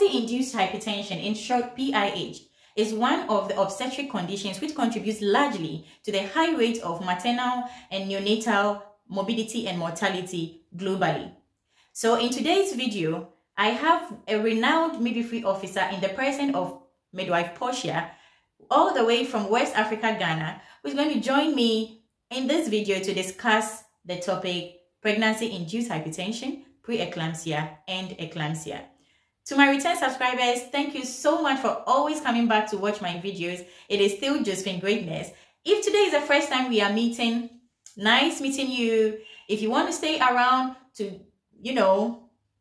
Pregnancy-induced hypertension, in short PIH, is one of the obstetric conditions which contributes largely to the high rate of maternal and neonatal morbidity and mortality globally. So in today's video, I have a renowned midwifery officer in the person of midwife Portia, all the way from West Africa, Ghana, who is going to join me in this video to discuss the topic pregnancy-induced hypertension, pre-eclampsia, and eclampsia. To my return subscribers, thank you so much for always coming back to watch my videos. It is still Josephine Greatness. If today is the first time we are meeting, nice meeting you. If you want to stay around to,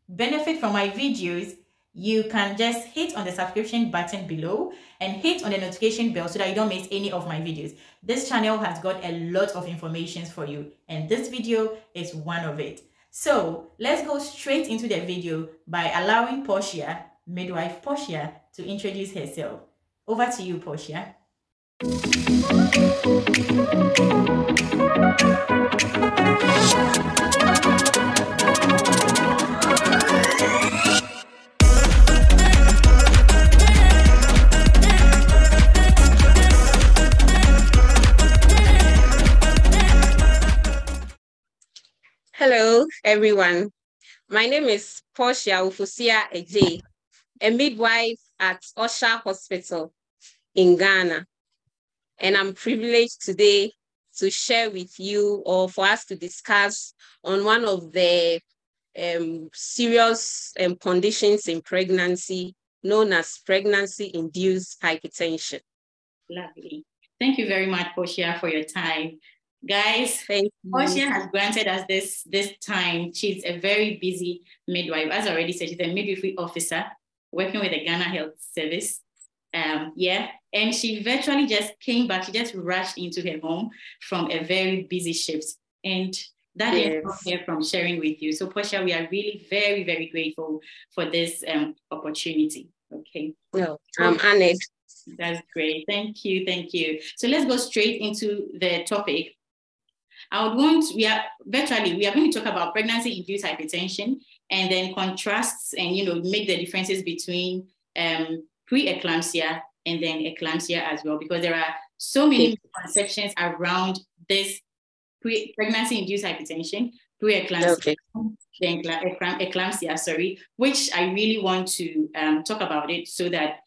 benefit from my videos, you can just hit on the subscription button below and hit on the notification bell so that you don't miss any of my videos. This channel has got a lot of information for you, and this video is one of it. So let's go straight into the video by allowing Portia, midwife Portia, to introduce herself. Over to you, Portia. Hello, everyone. My name is Portia Ufusia Eje, a midwife at Osha Hospital in Ghana. And I'm privileged today to share with you, or for us to discuss on one of the serious conditions in pregnancy known as pregnancy-induced hypertension. Lovely. Thank you very much, Portia, for your time. Guys, Portia has granted us this time. She's a very busy midwife. As I already said, she's a midwifery officer working with the Ghana Health Service. And she virtually just came back. She just rushed into her home from a very busy shift. And that is here from sharing with you. So Portia, we are really very, very grateful for this opportunity. Okay. No, I'm honored. That's great. Thank you. Thank you. So let's go straight into the topic. We are going to talk about pregnancy-induced hypertension and then contrasts and, make the differences between pre-eclampsia and then eclampsia as well, because there are so many conceptions around this pregnancy-induced hypertension, pre-eclampsia, eclampsia, which I really want to talk about it so that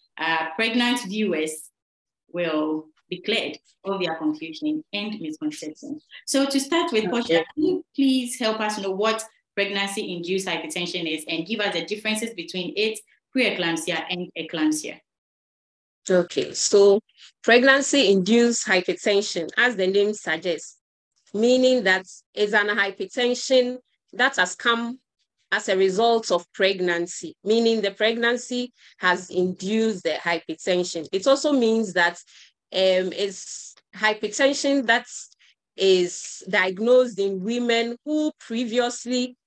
pregnant viewers will be cleared of their confusion and misconception. So to start with, Portia, can you please help us know what pregnancy-induced hypertension is and give us the differences between it, pre-eclampsia, and eclampsia? Okay, so pregnancy-induced hypertension, as the name suggests, meaning that it's an hypertension that has come as a result of pregnancy, meaning the pregnancy has induced the hypertension. It also means that it's hypertension that is diagnosed in women who previously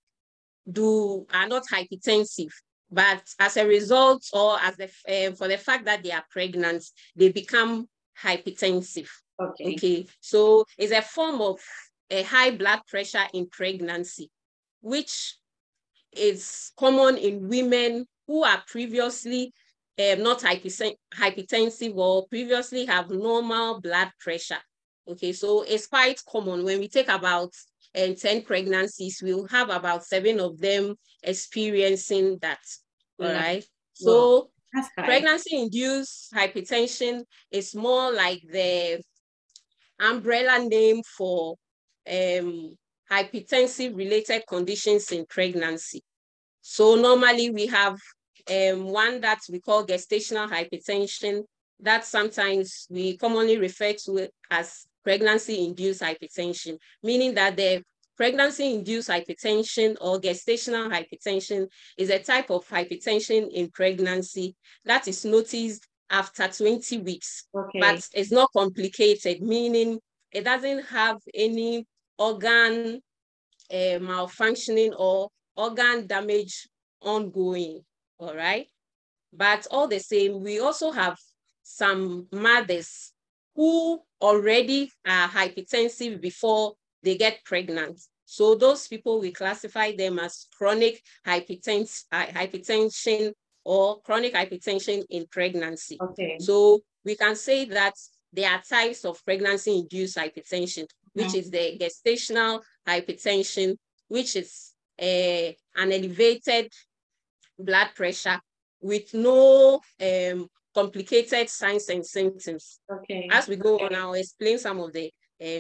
are not hypertensive, but as a result or for the fact that they are pregnant, they become hypertensive. Okay. So it's a form of a high blood pressure in pregnancy, which is common in women who are previously not hypertensive or previously have normal blood pressure. Okay, so it's quite common. When we take about 10 pregnancies, we'll have about 7 of them experiencing that. All right. So pregnancy-induced hypertension is more like the umbrella name for hypertensive-related conditions in pregnancy. So normally we have one that we call gestational hypertension, that sometimes we commonly refer to it as pregnancy-induced hypertension, meaning that the pregnancy-induced hypertension or gestational hypertension is a type of hypertension in pregnancy that is noticed after 20 weeks, but it's not complicated, meaning it doesn't have any organ malfunctioning or organ damage ongoing. All right. But all the same, we also have some mothers who already are hypertensive before they get pregnant. So those people, we classify them as chronic hypertension or chronic hypertension in pregnancy. Okay. So we can say that there are types of pregnancy-induced hypertension, which is the gestational hypertension, which is an elevated blood pressure with no complicated signs and symptoms. Okay. As we go on, I'll explain some of the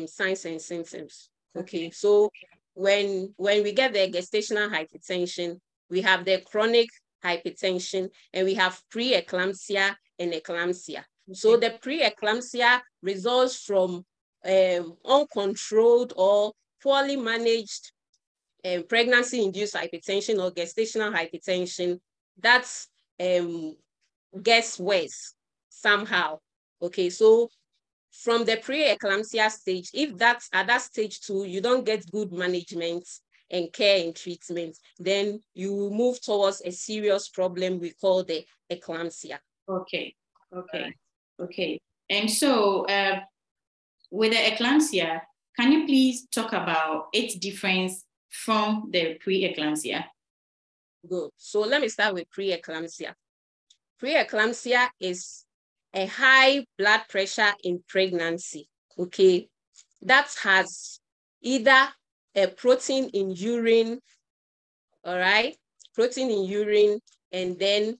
signs and symptoms. Okay, so when we get the gestational hypertension, we have the chronic hypertension, and we have pre-eclampsia and eclampsia. So the pre-eclampsia results from uncontrolled or poorly managed pregnancy-induced hypertension or gestational hypertension that gets worse somehow. Okay, so from the pre-eclampsia stage, if that's at that stage 2, you don't get good management and care and treatment, then you move towards a serious problem we call the eclampsia. Okay. And so with the eclampsia, can you please talk about its difference from the pre-eclampsia? Good. So let me start with pre-eclampsia. Pre-eclampsia is a high blood pressure in pregnancy, okay, that has either a protein in urine, all right, protein in urine, and then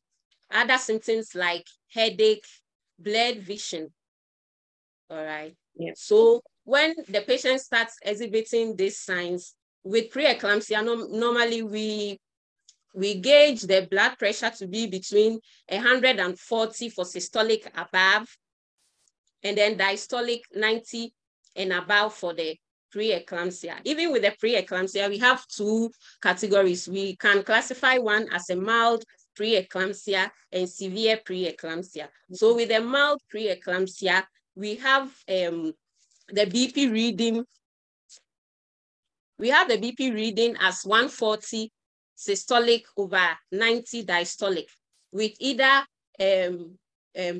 other symptoms like headache, blurred vision, all right. Yeah. So when the patient starts exhibiting these signs with pre-eclampsia, normally we gauge the blood pressure to be between 140 for systolic above, and then diastolic 90 and above for the pre-eclampsia. Even with the pre-eclampsia, we have 2 categories. We can classify one as a mild pre-eclampsia and severe pre-eclampsia. So with the mild pre-eclampsia, we have the BP reading. We have the BP reading as 140 systolic over 90 diastolic, with either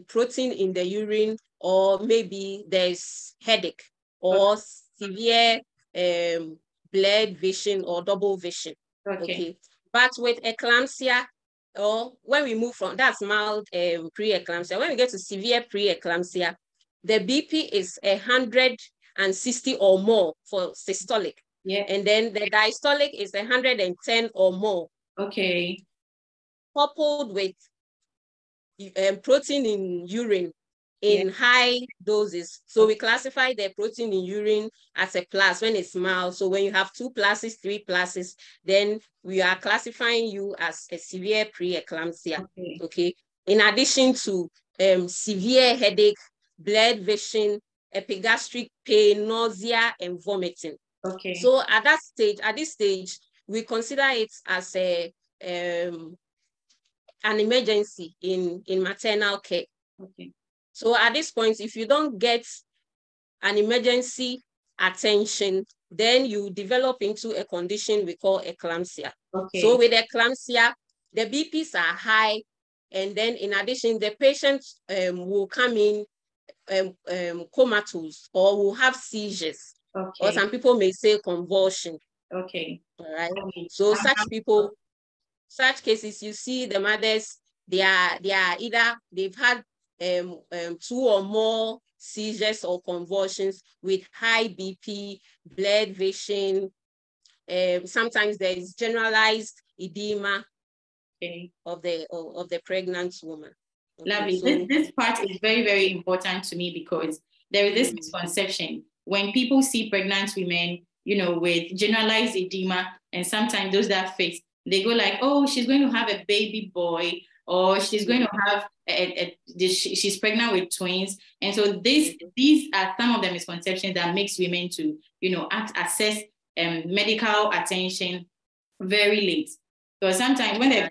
protein in the urine, or maybe there's headache or severe blurred vision or double vision. Okay. But with eclampsia, or when we move from, that's mild pre-eclampsia, when we get to severe pre-eclampsia, the BP is 160 or more for systolic. Yeah. And then the diastolic is 110 or more. Okay. Coupled with protein in urine in high doses. So we classify the protein in urine as a plus when it's mild. So when you have 2 pluses, 3 pluses, then we are classifying you as a severe pre-eclampsia. Okay. In addition to severe headache, blurred vision, epigastric pain, nausea, and vomiting. Okay. So at this stage, we consider it as an emergency in maternal care. Okay. So at this point, if you don't get an emergency attention, then you develop into a condition we call eclampsia. Okay. So with eclampsia, the BPs are high, and then in addition, the patient will come in comatose or will have seizures. Okay. Or some people may say convulsion. Okay. All right. So such cases, you see the mothers, they are either they've had 2 or more seizures or convulsions with high BP, blurred vision. Sometimes there is generalized edema of the pregnant woman. Okay, lovely. so this part is very, very important to me, because there is this misconception when people see pregnant women, with generalized edema, and sometimes those that fit, they go like, oh, she's going to have a baby boy, or she's going to have she's pregnant with twins. And so these are some of the misconceptions that makes women to, access medical attention very late. Because sometimes when the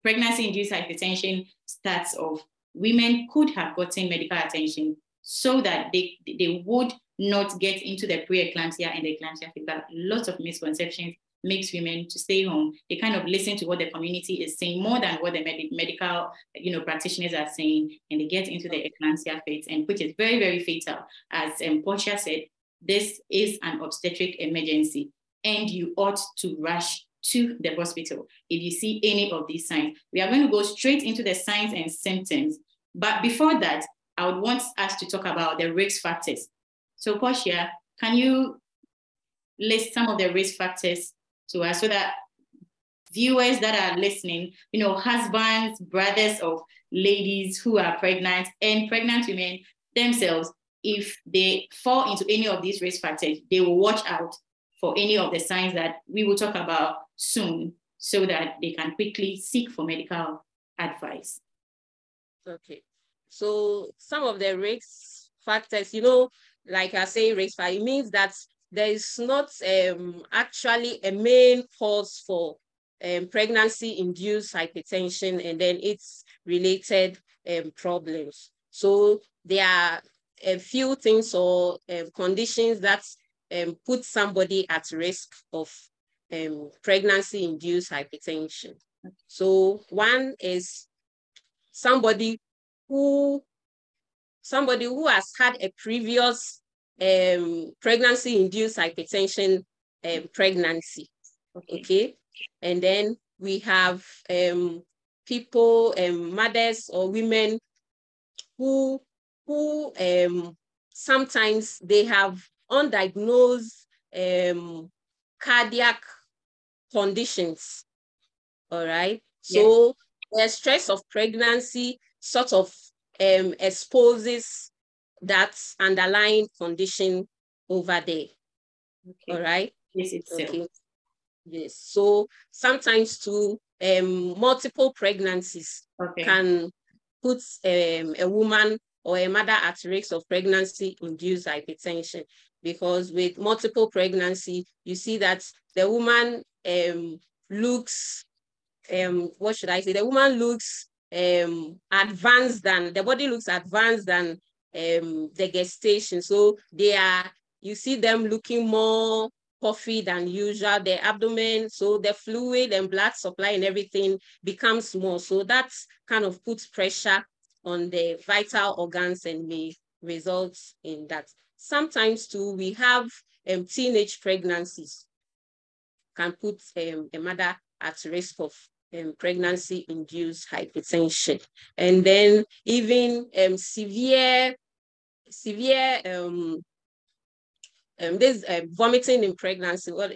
pregnancy-induced hypertension starts off, women could have gotten medical attention so that they would not get into the pre-eclampsia and the eclampsia phase. But lots of misconceptions makes women to stay home. They kind of listen to what the community is saying more than what the medical practitioners are saying, and they get into the eclampsia phase, and which is very, very fatal. As Portia said, this is an obstetric emergency, and you ought to rush to the hospital if you see any of these signs. We are going to go straight into the signs and symptoms. But before that, I would want us to talk about the risk factors. So Portia, can you list some of the risk factors to us so that viewers that are listening, husbands, brothers of ladies who are pregnant and pregnant women themselves, if they fall into any of these risk factors, they will watch out for any of the signs that we will talk about soon so that they can quickly seek for medical advice. Okay. So some of the risk factors, like I say, risk factor, it means that there is not actually a main cause for pregnancy-induced hypertension and then its related problems. So there are a few things or conditions that put somebody at risk of pregnancy-induced hypertension. So one is somebody who has had a previous pregnancy-induced hypertension pregnancy. Okay. And then we have people, mothers or women who sometimes they have undiagnosed cardiac conditions. All right. So the stress of pregnancy sort of exposes that underlying condition over there. Okay. All right. Yes, itself. Okay. Yes. So sometimes too, multiple pregnancies can put a woman or a mother at risk of pregnancy-induced hypertension, because with multiple pregnancy, you see that the woman looks, what should I say? The woman looks advanced than, the body looks advanced than the gestation. So you see them looking more puffy than usual, the abdomen, so the fluid and blood supply and everything becomes more. So that kind of puts pressure on the vital organs and may result in that. Sometimes too, we have teenage pregnancies can put a mother at risk of pregnancy-induced hypertension. And then even severe this vomiting in pregnancy, or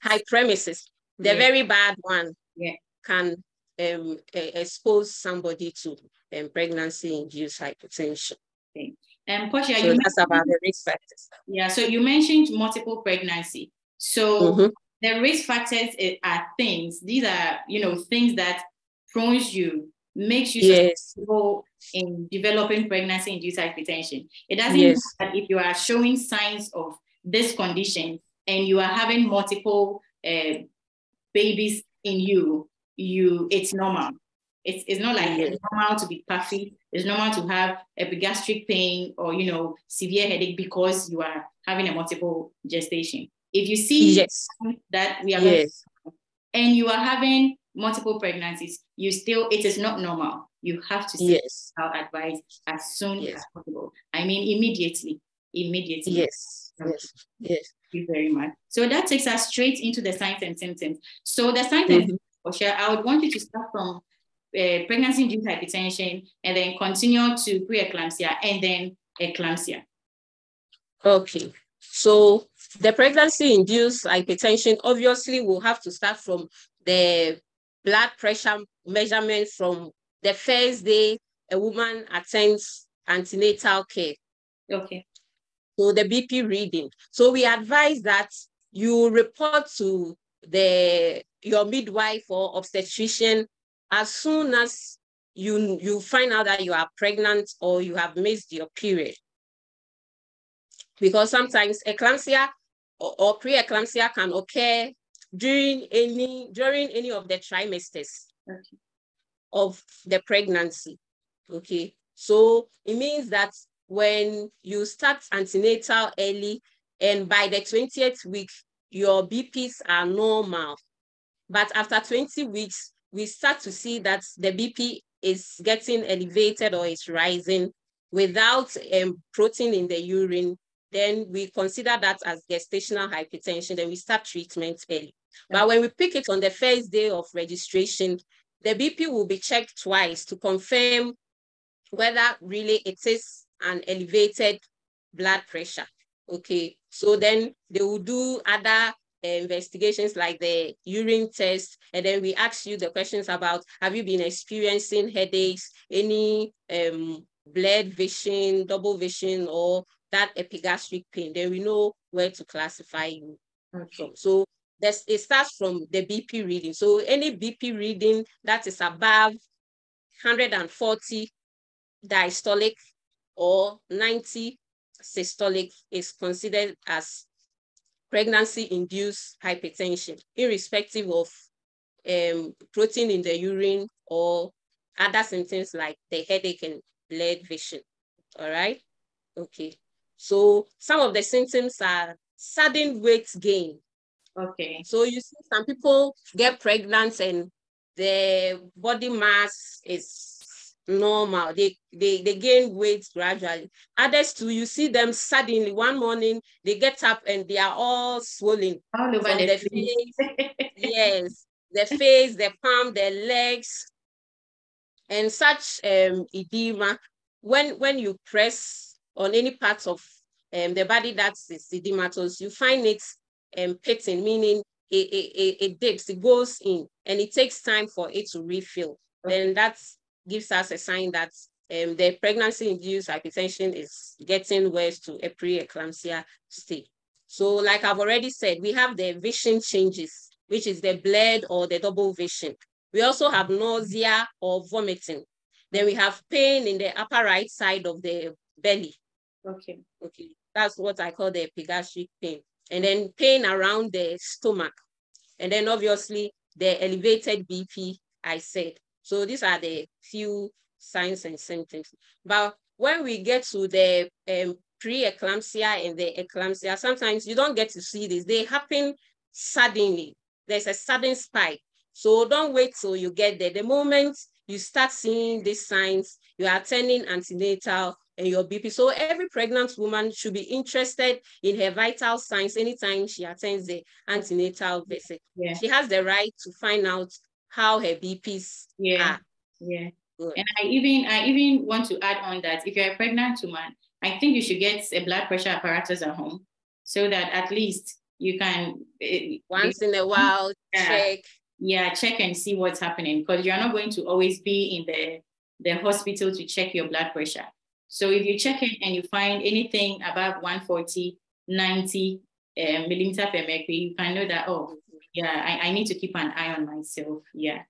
hyperemesis, the very bad one, can expose somebody to pregnancy-induced hypertension. Okay. Portia, so that's about the risk factors. Yeah, so you mentioned multiple pregnancy. So the risk factors are things. These are, things that makes you susceptible in developing pregnancy-induced hypertension. It doesn't mean that if you are showing signs of this condition and you are having multiple babies in you, it's normal. It's not like it's normal to be puffy. It's normal to have epigastric pain or, severe headache because you are having a multiple gestation. If you see that we are going and you are having multiple pregnancies, it is not normal. You have to seek our advice as soon as possible. I mean, immediately. Yes. Thank you very much. So that takes us straight into the signs and symptoms. So the signs and symptoms, Portia, I would want you to start from pregnancy-induced hypertension and then continue to pre-eclampsia and then eclampsia. Okay. So the pregnancy-induced hypertension obviously will have to start from the blood pressure measurement from the first day a woman attends antenatal care. Okay. So the BP reading. So we advise that you report to your midwife or obstetrician as soon as you find out that you are pregnant or you have missed your period. Because sometimes eclampsia or pre-eclampsia can occur during any of the trimesters of the pregnancy. Okay, so it means that when you start antenatal early and by the 20th week, your BPs are normal. But after 20 weeks, we start to see that the BP is getting elevated or is rising without protein in the urine. Then we consider that as gestational hypertension. Then we start treatment early. But when we pick it on the first day of registration, the BP will be checked twice to confirm whether really it is an elevated blood pressure. Okay, so then they will do other investigations like the urine test, and then we ask you the questions about, have you been experiencing headaches, any blurred vision, double vision, or that epigastric pain? Then we know where to classify you. Okay. So it starts from the BP reading. So any BP reading that is above 140 diastolic or 90 systolic is considered as pregnancy-induced hypertension, irrespective of protein in the urine or other symptoms like the headache and blurred vision. All right? Okay. So some of the symptoms are sudden weight gain. Okay. So you see some people get pregnant and their body mass is normal. They gain weight gradually. Others too, you see them suddenly one morning, they get up and they are all swollen All over from the face. Yes, the face, the palm, the legs, and such edema. When you press on any part of the body that is edematous, you find it pitting, meaning it dips, it goes in, and it takes time for it to refill. Okay. Then that gives us a sign that the pregnancy-induced hypertension is getting worse to a pre-eclampsia state. So like I've already said, we have the vision changes, which is the blurred or the double vision. We also have nausea or vomiting. Then we have pain in the upper right side of the belly. Okay. Okay. That's what I call the epigastric pain. And then pain around the stomach. And then obviously the elevated BP I said. So these are the few signs and symptoms. But when we get to the pre-eclampsia and the eclampsia, sometimes you don't get to see this. They happen suddenly. There's a sudden spike. So don't wait till you get there. The moment you start seeing these signs, you are attending antenatal and your BP. So every pregnant woman should be interested in her vital signs anytime she attends the antenatal visit. Yeah. She has the right to find out how her BPs are. Yeah. Good. And I even want to add on that if you're a pregnant woman, I think you should get a blood pressure apparatus at home so that at least you can once in a while check. Yeah, check and see what's happening, because you're not going to always be in the hospital to check your blood pressure. So if you check it and you find anything above 140, 90 millimeter per mercury, you can know that, oh, yeah, I need to keep an eye on myself. Yeah.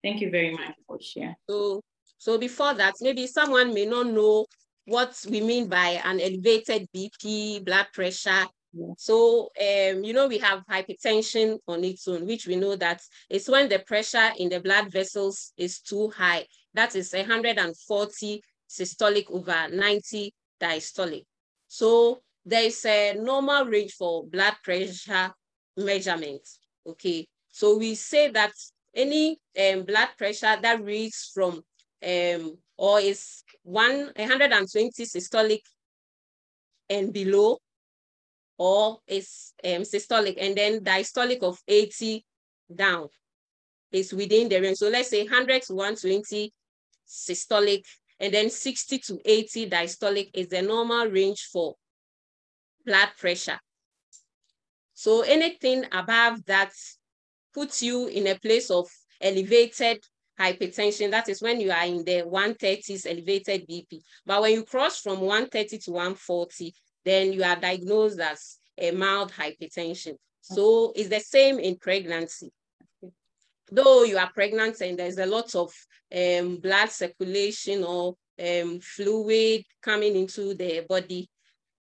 Thank you very much, Portia. So before that, maybe someone may not know what we mean by an elevated BP, blood pressure. Yeah. So, we have hypertension on its own, which we know that is when the pressure in the blood vessels is too high. That is 140 systolic over 90 diastolic. So there is a normal range for blood pressure measurement. Okay, so we say that any blood pressure that reads from or is 120 systolic and below, or is systolic and then diastolic of 80 down is within the range. So let's say 100 to 120 systolic and then 60 to 80 diastolic is the normal range for blood pressure. So anything above that puts you in a place of elevated hypertension. That is when you are in the 130s elevated BP. But when you cross from 130 to 140, then you are diagnosed as a mild hypertension. So it's the same in pregnancy. Though you are pregnant and there's a lot of blood circulation or fluid coming into the body,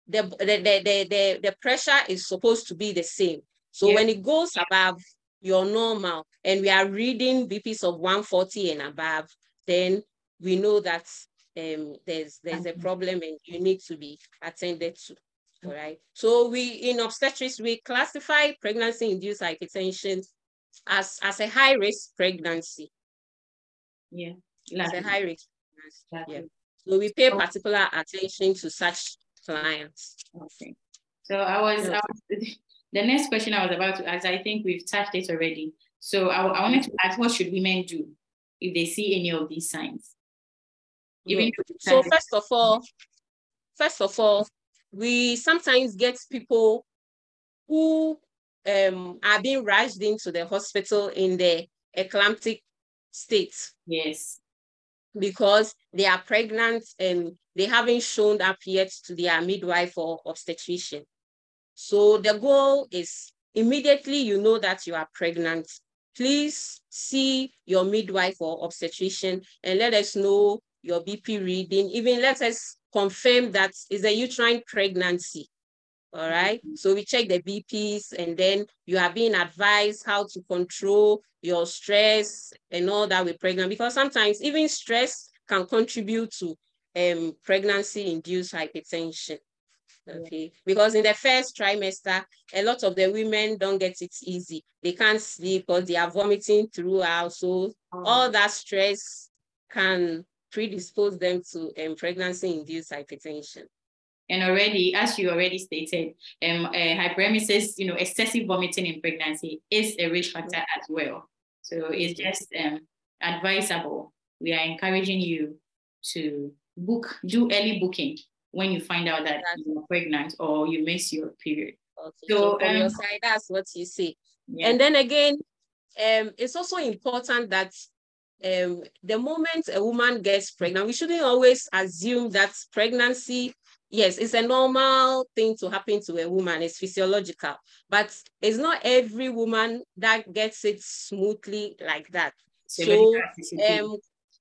the pressure is supposed to be the same. So when it goes above your normal and we are reading BPs of 140 and above, then we know that there's a problem and you need to be attended to. All right. So in obstetrics, we classify pregnancy-induced hypertension as a high-risk pregnancy. Yeah. It's a high-risk pregnancy. Yeah. So we pay particular attention to such clients. Okay. So I was The next question I was about to ask, I think we've touched it already. So I wanted to ask, what should women do if they see any of these signs? Even so first of all, we sometimes get people who are being rushed into the hospital in the eclamptic state. Yes. Because they are pregnant and they haven't shown up yet to their midwife or obstetrician. So the goal is immediately you know that you are pregnant, please see your midwife or obstetrician and let us know your BP reading. Even let us confirm that it's a uterine pregnancy. All right. So we check the BPs and then you are being advised how to control your stress and all that with pregnant, because sometimes even stress can contribute to pregnancy-induced hypertension. Okay, because in the first trimester, a lot of the women don't get it easy. They can't sleep because they are vomiting throughout. So all that stress can predispose them to pregnancy-induced hypertension. And already, as you already stated, hyperemesis, excessive vomiting in pregnancy is a risk factor as well. So it's just advisable. We are encouraging you to do early booking when you find out that you're pregnant or you miss your period. Okay. So from your side, that's what you say. Yeah. And then again, it's also important that the moment a woman gets pregnant, we shouldn't always assume that pregnancy, yes, it's a normal thing to happen to a woman, it's physiological, but it's not every woman that gets it smoothly like that. So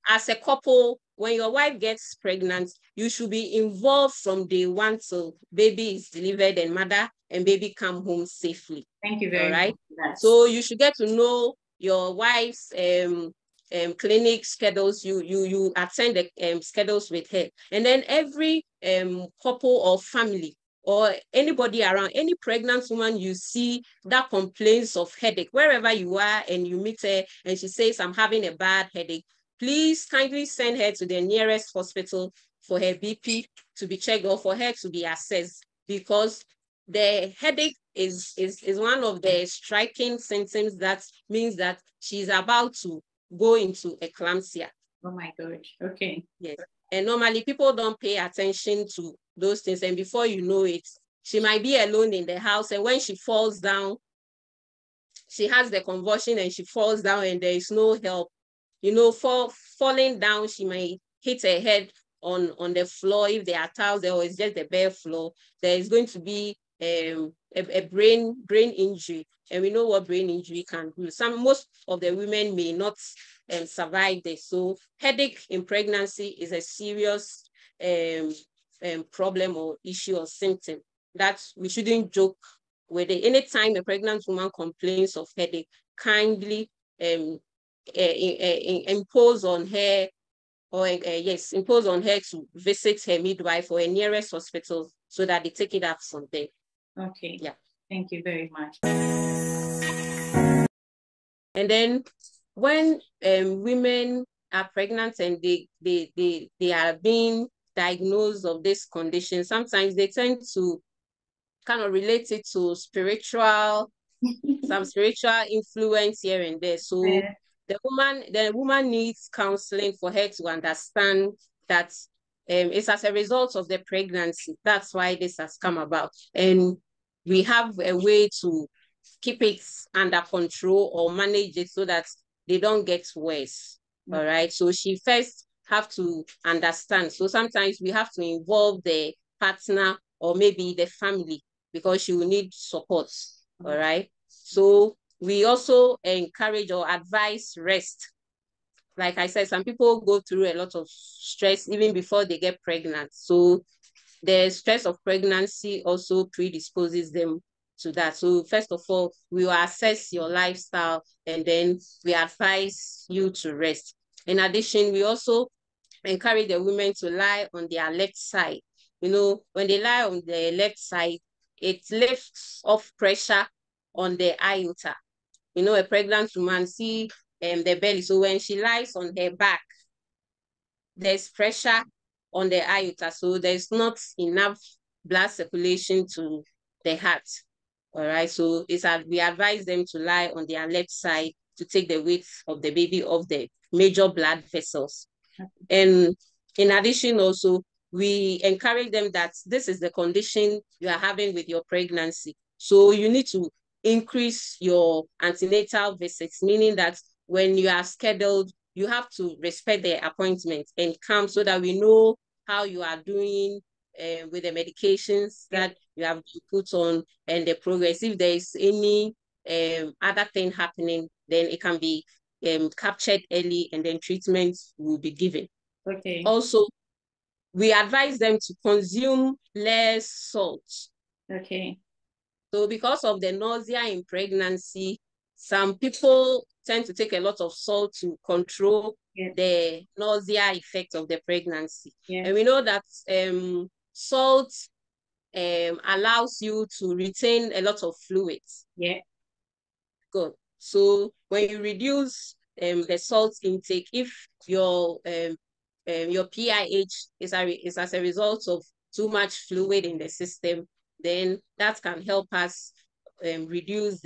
as a couple, when your wife gets pregnant, you should be involved from day one till baby is delivered and mother and baby come home safely. Thank you very much. So you should get to know your wife's clinic schedules. You attend the schedules with her, and then every couple or family or anybody around, any pregnant woman you see that complains of headache, wherever you are and you meet her and she says, I'm having a bad headache, please kindly send her to the nearest hospital for her BP to be checked or for her to be assessed, because the headache is one of the striking symptoms that means that she's about to go into eclampsia. Oh my gosh. Okay. Yes. And normally people don't pay attention to those things. And before you know it, she might be alone in the house. And when she falls down, she has the convulsion and she falls down and there is no help. Falling down, she may hit her head on the floor. If there are tiles there or it's just the bare floor, there is going to be a brain injury. And we know what brain injury can do. Most of the women may not survive this. So headache in pregnancy is a serious problem or issue or symptom that we shouldn't joke with it. Anytime a pregnant woman complains of headache, kindly impose on her to visit her midwife or her nearest hospital so that they take it up from there. Okay. Yeah. Thank you very much. And then when women are pregnant and they are being diagnosed of this condition, sometimes they tend to kind of relate it to some spiritual influence here and there. So yeah. The woman needs counseling for her to understand that it's as a result of the pregnancy. That's why this has come about. And we have a way to keep it under control or manage it so that they don't get worse. Okay. All right. So she first have to understand. So sometimes we have to involve the partner or maybe the family because she will need support. Okay. All right. So we also encourage or advise rest. Like I said, some people go through a lot of stress even before they get pregnant. So the stress of pregnancy also predisposes them to that. So first of all, we will assess your lifestyle and then we advise you to rest. In addition, we also encourage the women to lie on their left side. When they lie on the left side, it lifts off pressure on the aorta. A pregnant woman see the belly. So when she lies on her back, there's pressure on the aorta. So there's not enough blood circulation to the heart. All right, so we advise them to lie on their left side to take the weight of the baby off the major blood vessels. And in addition, also, we encourage them that this is the condition you are having with your pregnancy. So you need to increase your antenatal visits, meaning that when you are scheduled, you have to respect the appointment and come so that we know how you are doing with the medications that you have to put on and the progress. If there is any other thing happening, then it can be captured early and then treatment will be given. Okay. Also, we advise them to consume less salt. Okay. So because of the nausea in pregnancy, some people tend to take a lot of salt to control the nausea effect of the pregnancy. And we know that salt allows you to retain a lot of fluids. Yeah. Good. So when you reduce the salt intake, if your PIH is as a result of too much fluid in the system, then that can help us reduce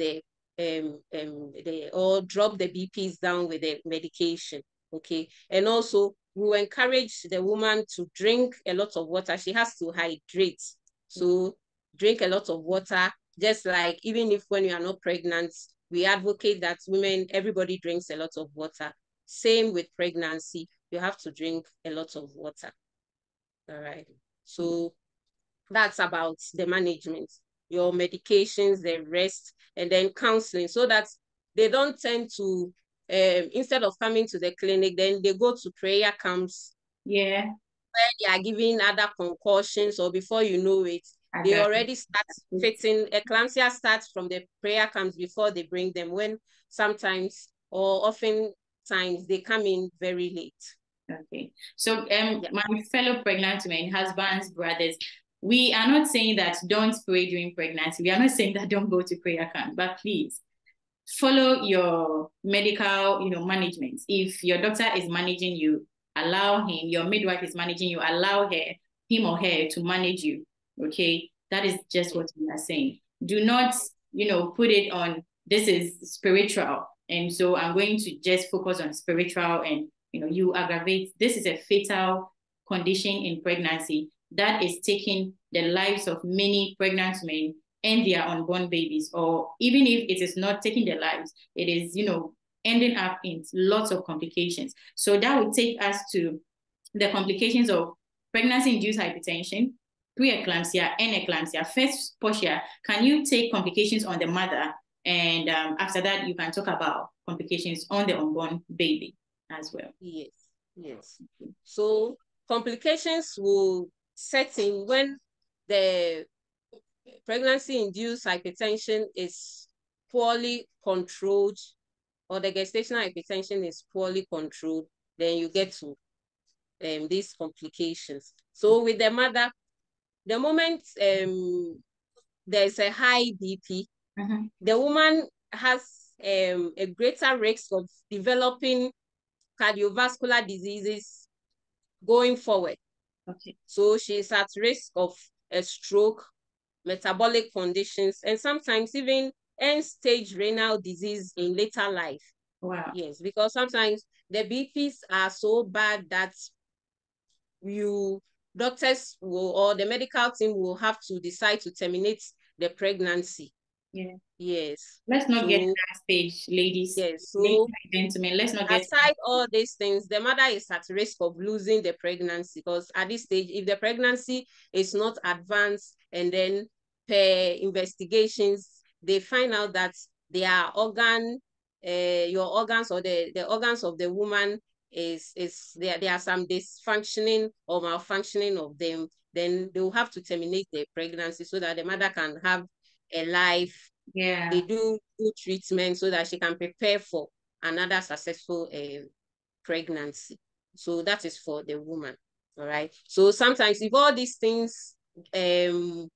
or drop the BPs down with the medication. Okay. And also we encourage the woman to drink a lot of water. She has to hydrate. So drink a lot of water, just like even if when you are not pregnant, we advocate that everybody drinks a lot of water. Same with pregnancy, you have to drink a lot of water. All right. So that's about the management, your medications, the rest, and then counseling, so that they don't tend to, instead of coming to the clinic, then they go to prayer camps. Yeah. Where they are giving other concussions, or before you know it, they already start fitting. Eclampsia starts from the prayer camps before they bring them, when sometimes or often times they come in very late. Okay. So my fellow pregnant women, husbands, brothers, we are not saying that don't pray during pregnancy. We are not saying that don't go to prayer camp, but please follow your medical, management. If your doctor is managing you, allow him. Your midwife is managing you, allow him or her to manage you. Okay. That is just what we are saying. Do not, put it on, this is spiritual. And so I'm going to just focus on spiritual, and, you aggravate. This is a fatal condition in pregnancy that is taking the lives of many pregnant women and their unborn babies, or even if it is not taking their lives, it is, ending up in lots of complications. So that would take us to the complications of pregnancy-induced hypertension, pre-eclampsia, and eclampsia. First, Portia, can you take complications on the mother? And after that, you can talk about complications on the unborn baby as well. Yes. So complications will set in when the pregnancy-induced hypertension is poorly controlled, or the gestational hypertension is poorly controlled. Then you get to these complications. So with the mother, the moment there's a high BP, the woman has a greater risk of developing cardiovascular diseases going forward. Okay. So she's at risk of a stroke, metabolic conditions, and sometimes even end-stage renal disease in later life. Wow. Yes, because sometimes the BPs are so bad that doctors will, or the medical team will have to decide to terminate the pregnancy. Yeah. Yes. Let's not get to that stage, ladies. Yes. So, ladies and gentlemen, let's not get aside all these things, the mother is at risk of losing the pregnancy, because at this stage, if the pregnancy is not advanced, and then per investigations, they find out that their your organs, or the organs of the woman there are some dysfunctioning or malfunctioning of them, then they will have to terminate the pregnancy so that the mother can have a life. Yeah. They do good treatment so that she can prepare for another successful pregnancy. So that is for the woman. All right. So sometimes if all these things don't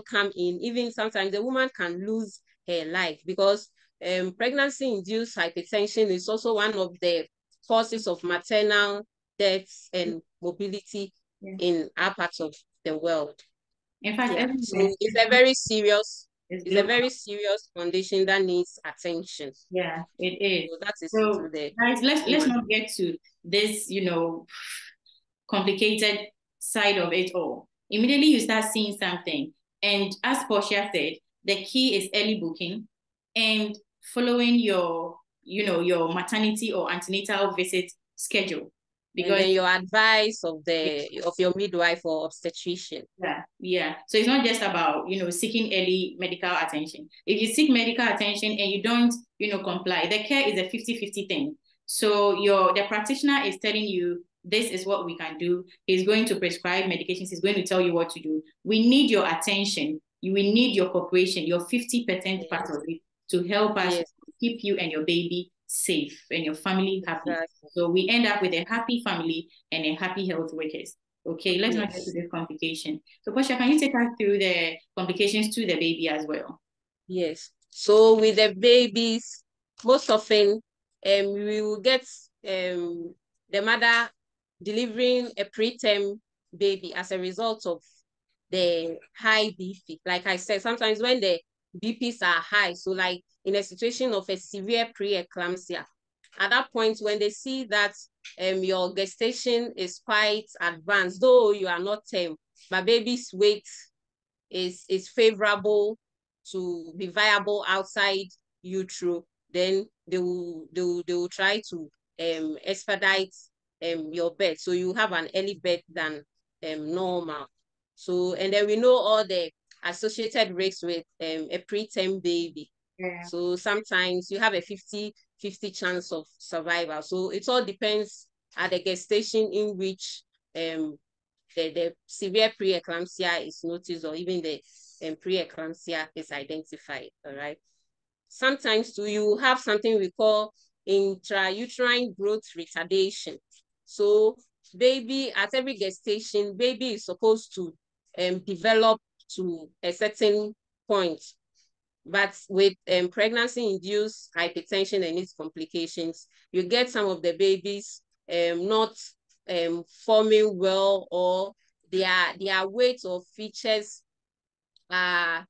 come in, even sometimes the woman can lose her life, because pregnancy-induced hypertension is also one of the causes of maternal deaths and morbidity in our parts of the world. In fact, so it's a very serious It's a very serious condition that needs attention. Yeah, it is. So that is So to the guys, let's woman. not get to this, complicated side of it all. Immediately you start seeing something. And as Portia said, the key is early booking and following your maternity or antenatal visit schedule. And Because then your advice of your midwife or obstetrician. yeah. So it's not just about, seeking early medical attention. If you seek medical attention and you don't, comply, the care is a 50-50 thing. So the practitioner is telling you this is what we can do. He's going to prescribe medications. He's going to tell you what to do. We need your attention. We need your cooperation, your 50% part of it to help us keep you and your baby safe and your family happy. Exactly. So we end up with a happy family and a happy health workers. Okay, let's not get to this complication. So, Portia, can you take us through the complications to the baby as well? Yes. So with the babies, most often, we will get the mother delivering a preterm baby as a result of the high BP. Like I said, sometimes when the BPs are high, so like in a situation of a severe pre-eclampsia, at that point when they see that your gestation is quite advanced, though you are not but baby's weight is favorable to be viable outside utero, then they will try to expedite your birth, so you have an early birth than normal. So, and then we know all the associated risks with a preterm baby. Yeah. So sometimes you have a 50-50 chance of survival. So it all depends at the gestation in which the severe pre-eclampsia is noticed, or even the pre-eclampsia is identified. All right. Sometimes too, you have something we call intrauterine growth retardation. So baby, at every gestation, baby is supposed to develop to a certain point. But with pregnancy-induced hypertension and its complications, you get some of the babies not forming well, or their weight or features are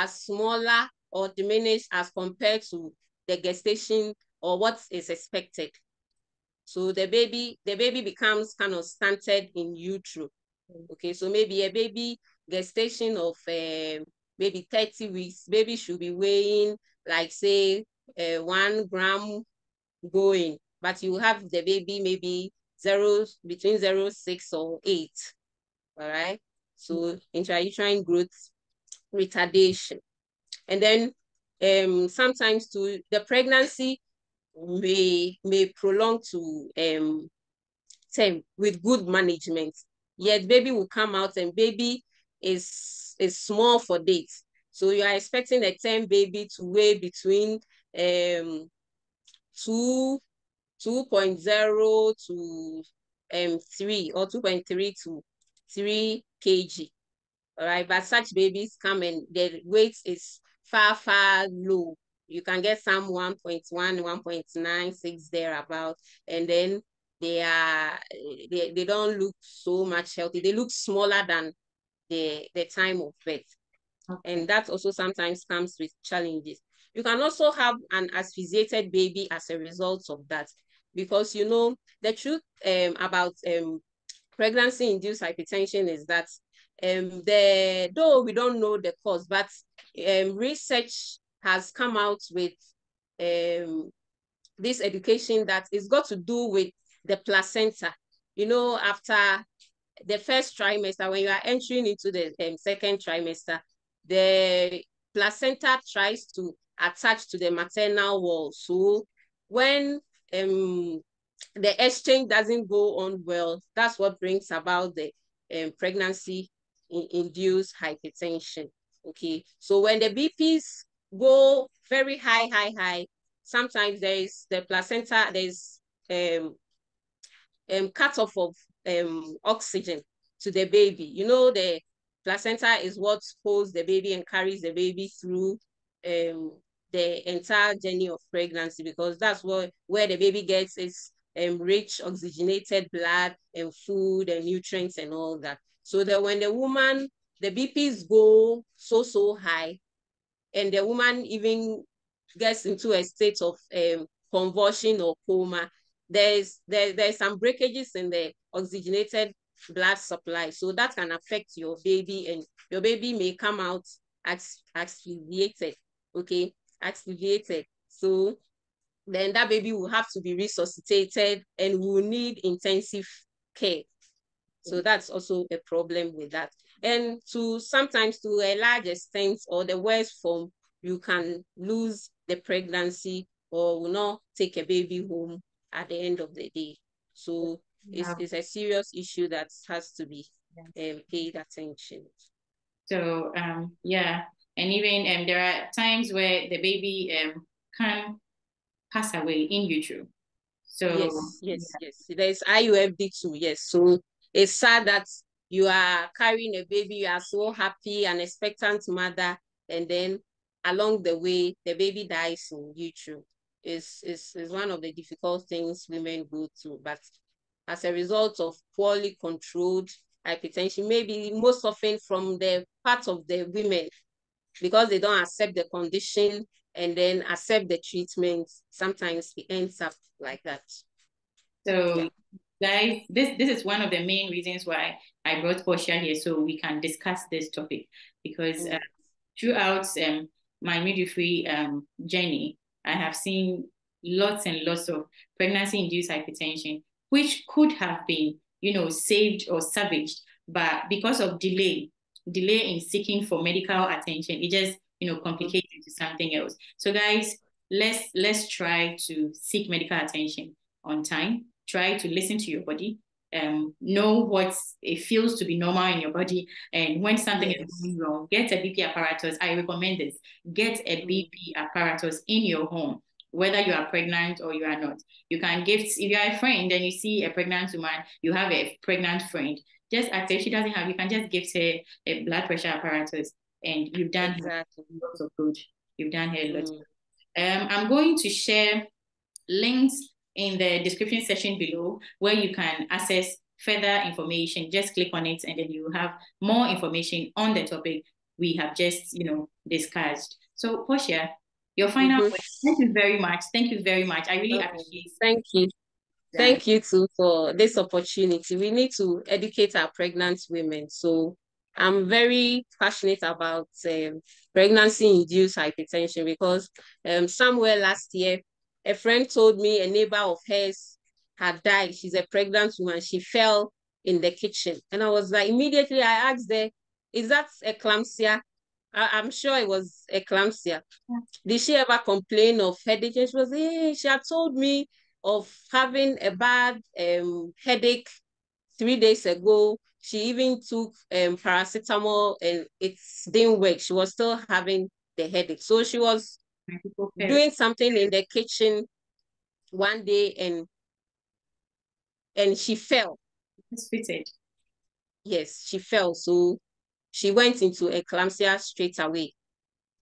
smaller or diminished as compared to the gestation or what is expected. So the baby becomes kind of stunted in utero. Okay, so maybe a baby gestation of maybe 30 weeks, baby should be weighing like say 1 gram going, but you have the baby maybe between 0.6 or 8. All right. So intrauterine growth retardation. And then sometimes to the pregnancy may prolong to term with good management. Yet baby will come out and baby is small for dates. So you are expecting a term baby to weigh between 2.0 to 3, or 2.3 to 3 kg. All right, but such babies come and their weight is far low. You can get some 1.1, 1.96 thereabout, and then they don't look so much healthy. They look smaller than the time of birth. Okay. And that also sometimes comes with challenges. You can also have an asphyxiated baby as a result of that, because the truth about pregnancy-induced hypertension is that though we don't know the cause, but research has come out with this education that it's got to do with the placenta. After the first trimester, when you are entering into the second trimester, the placenta tries to attach to the maternal wall. So when the exchange doesn't go on well, that's what brings about the pregnancy-induced hypertension. Okay, so when the BPs go very high, sometimes there is the placenta, there's cut off of oxygen to the baby. The placenta is what holds the baby and carries the baby through the entire journey of pregnancy, because that's where the baby gets its rich oxygenated blood and food and nutrients and all that. So that when the BPs go so high, and the woman even gets into a state of convulsion or coma, there's some breakages in the oxygenated blood supply. So that can affect your baby, and your baby may come out asphyxiated, okay, asphyxiated. So then that baby will have to be resuscitated and will need intensive care. So that's also a problem with that. And sometimes to a large extent, or the worst form, you can lose the pregnancy or will not take a baby home at the end of the day. So it's a serious issue that has to be paid attention. So yeah, and even there are times where the baby can pass away in utero. So yes. There's IUFD too, yes. So it's sad that you are carrying a baby, you are so happy, an expectant mother, and then along the way, the baby dies in utero. Is one of the difficult things women go through. But as a result of poorly controlled hypertension, maybe most often from the part of the women, because they don't accept the condition and then accept the treatment, sometimes it ends up like that. So yeah. Guys, this is one of the main reasons why I brought Portia here, so we can discuss this topic, because throughout my midwifery journey, I have seen lots and lots of pregnancy-induced hypertension, which could have been, saved or salvaged, but because of delay in seeking for medical attention, it just, complicates into something else. So guys, let's try to seek medical attention on time. Try to listen to your body. Know what it feels to be normal in your body, and when something is going wrong, get a BP apparatus. I recommend this. Get a BP apparatus in your home, whether you are pregnant or you are not. You can gift, if you are a friend and you see a pregnant woman, you have a pregnant friend, just ask her if she doesn't have, you can just gift her a blood pressure apparatus, and you've done her lots of good. You've done her lots of good. I'm going to share links in the description section below where you can access further information. Just click on it and then you have more information on the topic we have just, discussed. So Portia, your final word. Thank you very much. Thank you very much. I really appreciate it. Thank you. Thank you too for this opportunity. We need to educate our pregnant women. So I'm very passionate about pregnancy-induced hypertension, because somewhere last year, a friend told me a neighbor of hers had died. She's a pregnant woman. She fell in the kitchen. And I was like, immediately I asked her, is that eclampsia? I'm sure it was eclampsia. Yeah. Did she ever complain of headache? And she was, she had told me of having a bad headache 3 days ago. She even took paracetamol and it didn't work. She was still having the headache. So she was doing something in the kitchen one day and she fell. It's fitted. Yes, she fell. So she went into eclampsia straight away.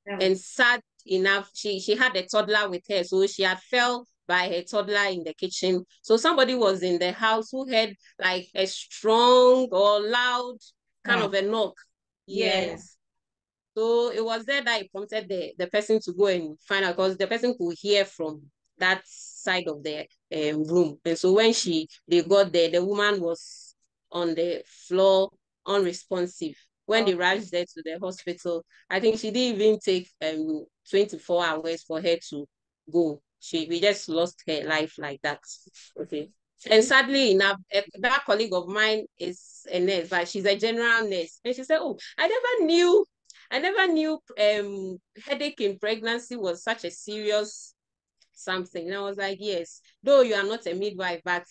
And sad enough, she had a toddler with her. So she had fell by her toddler in the kitchen. So somebody was in the house who heard like a strong or loud kind of a knock. Yes. So it was there that it prompted the person to go and find out, because the person could hear from that side of the room. And so when they got there, the woman was on the floor, unresponsive. When they rushed her to the hospital, I think she didn't even take 24 hours for her to go. We just lost her life like that. Okay. And sadly enough, that colleague of mine is a nurse, but she's a general nurse. And she said, oh, I never knew headache in pregnancy was such a serious something. And I was like, yes, though you are not a midwife, but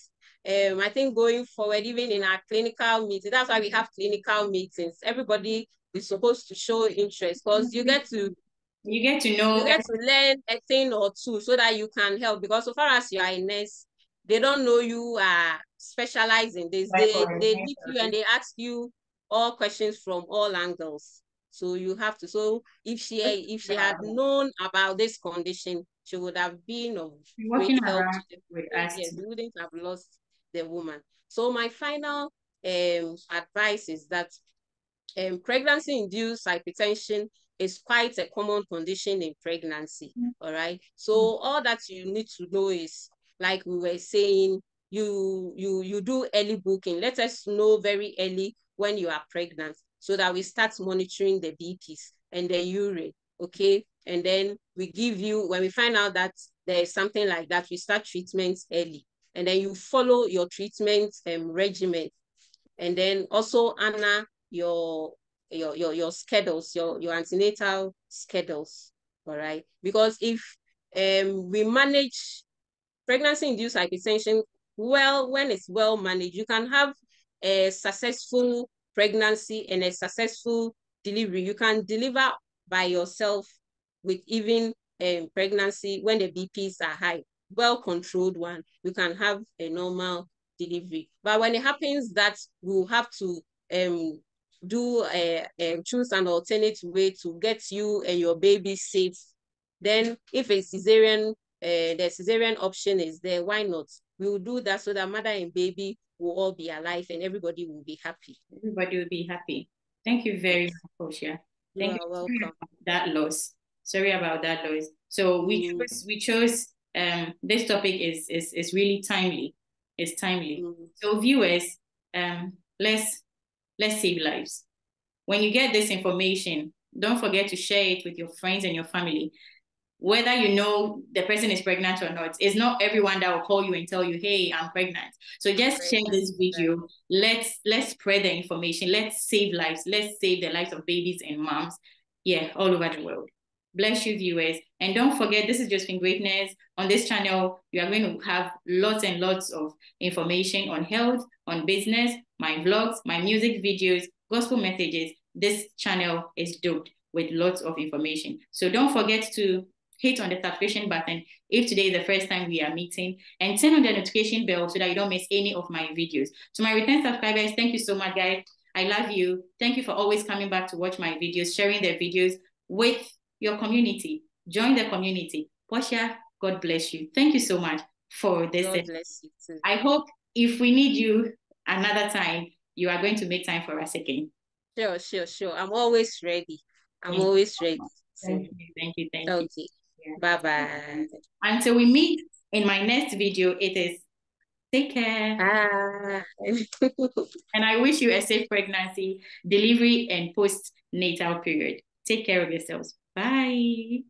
I think going forward, even in our clinical meetings, that's why we have clinical meetings. Everybody is supposed to show interest, because you get to learn a thing or two so that you can help. Because so far as you are a nurse, they don't know you are specialized in this. They meet you and they ask you all questions from all angles. So you have to. So if she had known about this condition, she would have been of great help to the yes, we wouldn't have lost the woman. So my final advice is that pregnancy-induced hypertension is quite a common condition in pregnancy. All right. So all that you need to know is, like we were saying, you do early booking. Let us know very early when you are pregnant so that we start monitoring the BPs and the urine. Okay. And then we give you, when we find out that there is something like that, we start treatments early. And then you follow your treatment regimen. And then also honor your schedules, your antenatal schedules. All right. Because if we manage pregnancy-induced hypertension well, when it's well managed, you can have a successful pregnancy and a successful delivery. You can deliver by yourself with even pregnancy when the BPs are high. Well-controlled one, you can have a normal delivery. But when it happens that we'll have to choose an alternate way to get you and your baby safe, then if a cesarean, the cesarean option is there, why not? We will do that so that mother and baby will all be alive and everybody will be happy. Everybody will be happy. Thank you very much, Portia. Thank you. Welcome. That loss. Sorry about that loss. So we chose this topic is really timely. It's timely. So viewers, let's save lives. When you get this information, don't forget to share it with your friends and your family. Whether you know the person is pregnant or not, it's not everyone that will call you and tell you, hey, I'm pregnant. So just share this video. Let's spread the information. Let's save lives. Let's save the lives of babies and moms, all over the world. Bless you, viewers. And don't forget, this is Josephine Greatness. On this channel, you are going to have lots and lots of information on health, on business, my vlogs, my music videos, gospel messages. This channel is doped with lots of information. So don't forget to hit on the subscription button if today is the first time we are meeting, and turn on the notification bell so that you don't miss any of my videos. To my return subscribers, thank you so much, guys. I love you. Thank you for always coming back to watch my videos, sharing the videos with your community. Join the community. Portia, God bless you. Thank you so much for this. God bless you too. I hope if we need you another time, you are going to make time for us again. Sure. I'm always ready. Always ready. Thank you. Okay. Bye-bye. Until we meet in my next video, it is take care. And I wish you a safe pregnancy, delivery, and postnatal period. Take care of yourselves. Bye.